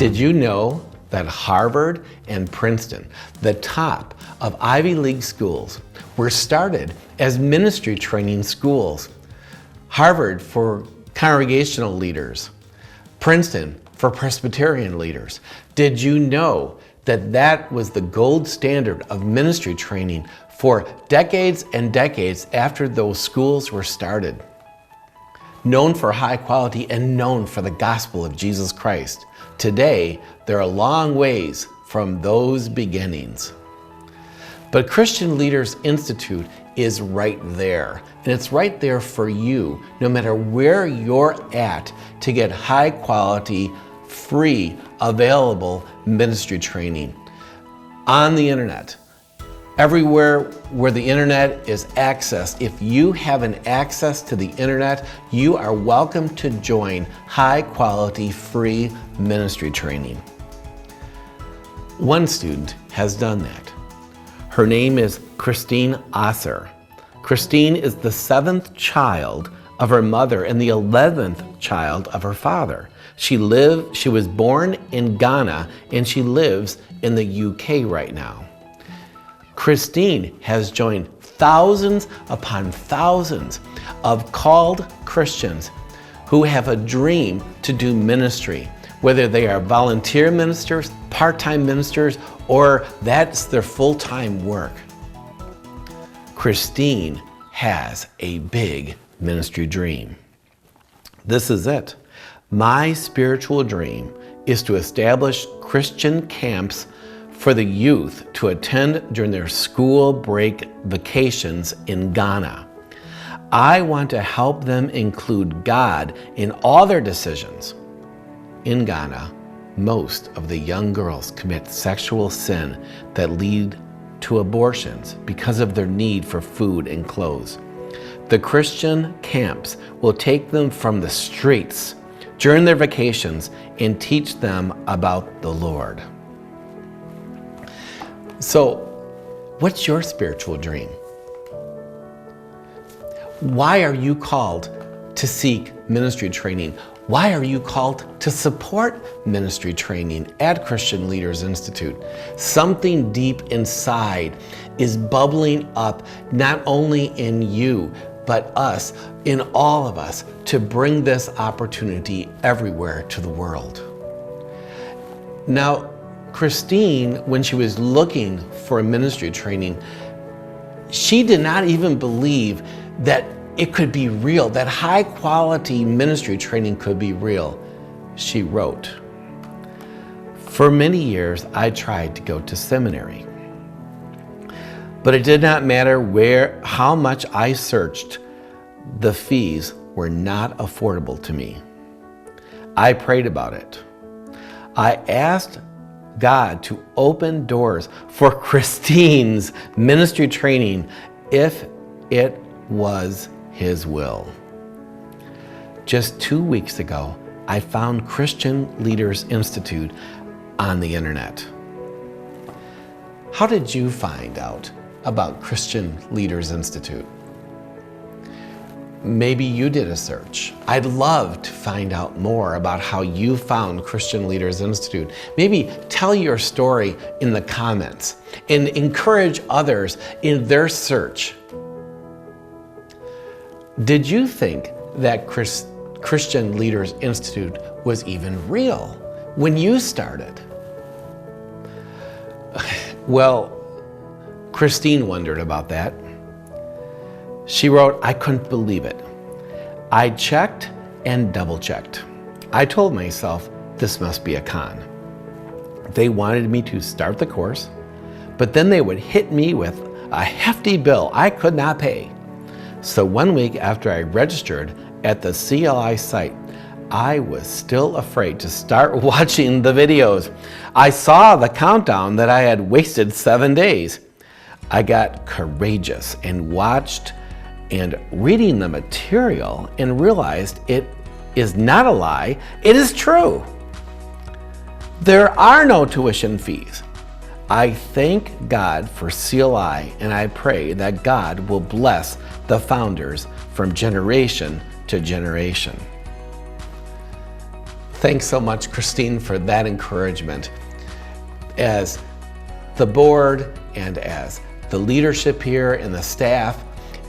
Did you know that Harvard and Princeton, the top of Ivy League schools, were started as ministry training schools? Harvard for congregational leaders, Princeton for Presbyterian leaders. Did you know that that was the gold standard of ministry training for decades and decades after those schools were started? Known for high quality and known for the gospel of Jesus Christ. Today, they're a long ways from those beginnings. But Christian Leaders Institute is right there, and it's right there for you, no matter where you're at, to get high quality, free, available ministry training on the internet. Everywhere where the internet is accessed, if you have an access to the internet, you are welcome to join high quality, free ministry training. One student has done that. Her name is Christine Osser. Christine is the 7th child of her mother and the 11th child of her father. She was born in Ghana and she lives in the UK right now. Christine has joined thousands upon thousands of called Christians who have a dream to do ministry, whether they are volunteer ministers, part-time ministers, or that's their full-time work. Christine has a big ministry dream. This is it. My spiritual dream is to establish Christian camps for the youth to attend during their school break vacations in Ghana. I want to help them include God in all their decisions. In Ghana, most of the young girls commit sexual sin that lead to abortions because of their need for food and clothes. The Christian camps will take them from the streets during their vacations and teach them about the Lord. So, what's your spiritual dream? Why are you called to seek ministry training? Why are you called to support ministry training at Christian Leaders Institute? Something deep inside is bubbling up, not only in you, but us, in all of us, to bring this opportunity everywhere to the world. Now, Christine, when she was looking for ministry training, she did not even believe that it could be real, that high quality ministry training could be real. She wrote, "For many years, I tried to go to seminary, but it did not matter how much I searched, the fees were not affordable to me. I prayed about it. I asked God to open doors for Christine's ministry training if it was His will. Just 2 weeks ago, I found Christian Leaders Institute on the internet." How did you find out about Christian Leaders Institute? Maybe you did a search. I'd love to find out more about how you found Christian Leaders Institute. Maybe tell your story in the comments and encourage others in their search. Did you think that Christian Leaders Institute was even real when you started? Well, Christine wondered about that. She wrote, "I couldn't believe it. I checked and double checked. I told myself this must be a con. They wanted me to start the course, but then they would hit me with a hefty bill I could not pay. So 1 week after I registered at the CLI site, I was still afraid to start watching the videos. I saw the countdown that I had wasted 7 days. I got courageous and watched and reading the material and realized it is not a lie, it is true. There are no tuition fees. I thank God for CLI, and I pray that God will bless the founders from generation to generation." Thanks so much, Christine, for that encouragement. As the board and as the leadership here and the staff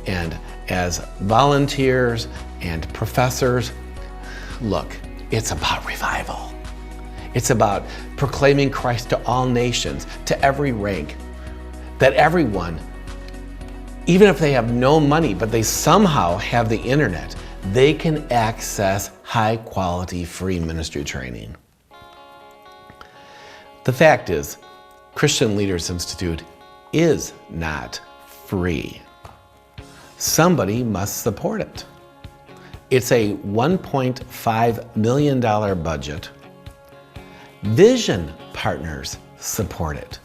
and as volunteers and professors, look, it's about revival. It's about proclaiming Christ to all nations, to every rank, that everyone, even if they have no money, but they somehow have the internet, they can access high quality free ministry training. The fact is, Christian Leaders Institute is not free. Somebody must support it. It's a $1.5 million budget. Vision partners support it.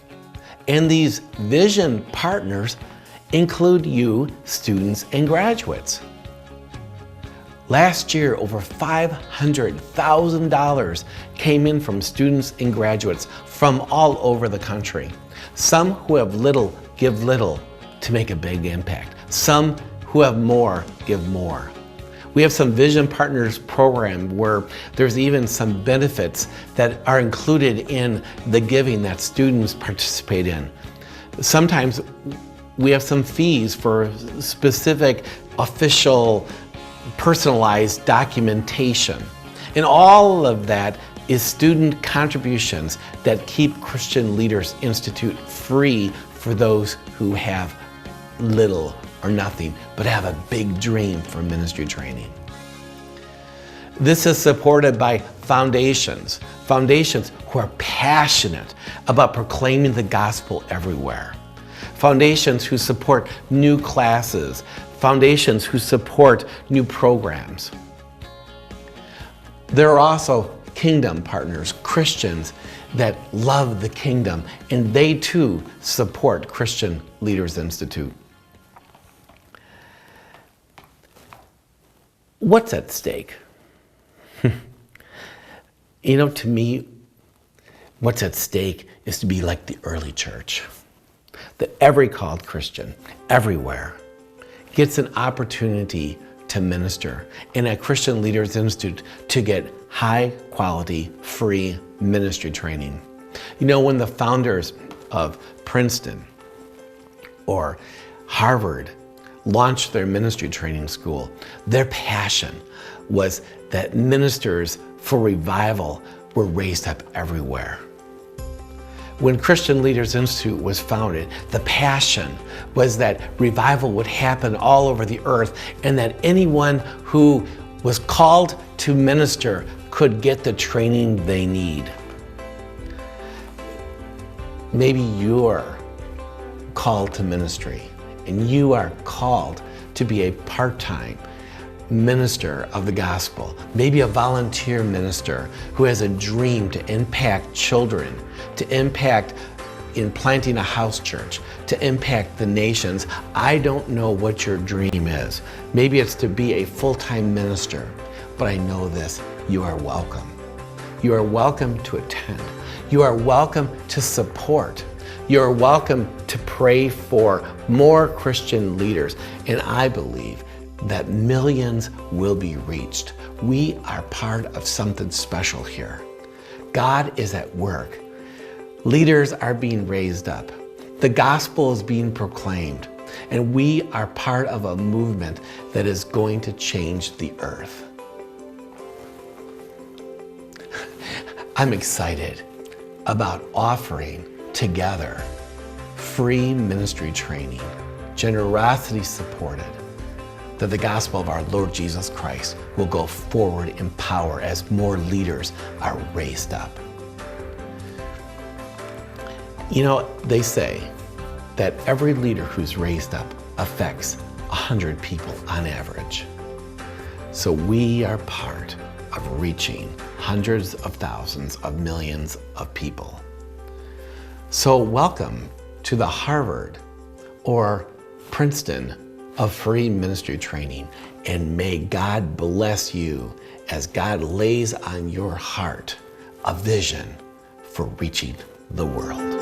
And these vision partners include you, students and graduates. Last year, over $500,000 came in from students and graduates from all over the country. Some who have little give little to make a big impact. Some who have more give more. We have some Vision Partners program where there's even some benefits that are included in the giving that students participate in. Sometimes we have some fees for specific official personalized documentation. And all of that is student contributions that keep Christian Leaders Institute free for those who have little or nothing, but have a big dream for ministry training. This is supported by foundations who are passionate about proclaiming the gospel everywhere. Foundations who support new classes, foundations who support new programs. There are also kingdom partners, Christians that love the kingdom, and they too support Christian Leaders Institute. What's at stake? To me, what's at stake is to be like the early church. That every called Christian, everywhere, gets an opportunity to minister and at Christian Leaders Institute to get high quality, free ministry training. When the founders of Princeton or Harvard launched their ministry training school, their passion was that ministers for revival were raised up everywhere. When Christian Leaders Institute was founded, the passion was that revival would happen all over the earth and that anyone who was called to minister could get the training they need. Maybe you're called to ministry and you are called to be a part-time minister of the gospel, maybe a volunteer minister who has a dream to impact children, to impact in planting a house church, to impact the nations. I don't know what your dream is. Maybe it's to be a full-time minister, but I know this, you are welcome. You are welcome to attend. You are welcome to support. You are welcome to pray for more Christian leaders, and I believe that millions will be reached. We are part of something special here. God is at work. Leaders are being raised up. The gospel is being proclaimed, and we are part of a movement that is going to change the earth. I'm excited about offering together free ministry training, generosity supported, that the gospel of our Lord Jesus Christ will go forward in power as more leaders are raised up. They say that every leader who's raised up affects 100 people on average. So we are part of reaching hundreds of thousands of millions of people. So welcome to the Harvard or Princeton of free ministry training, and may God bless you as God lays on your heart a vision for reaching the world.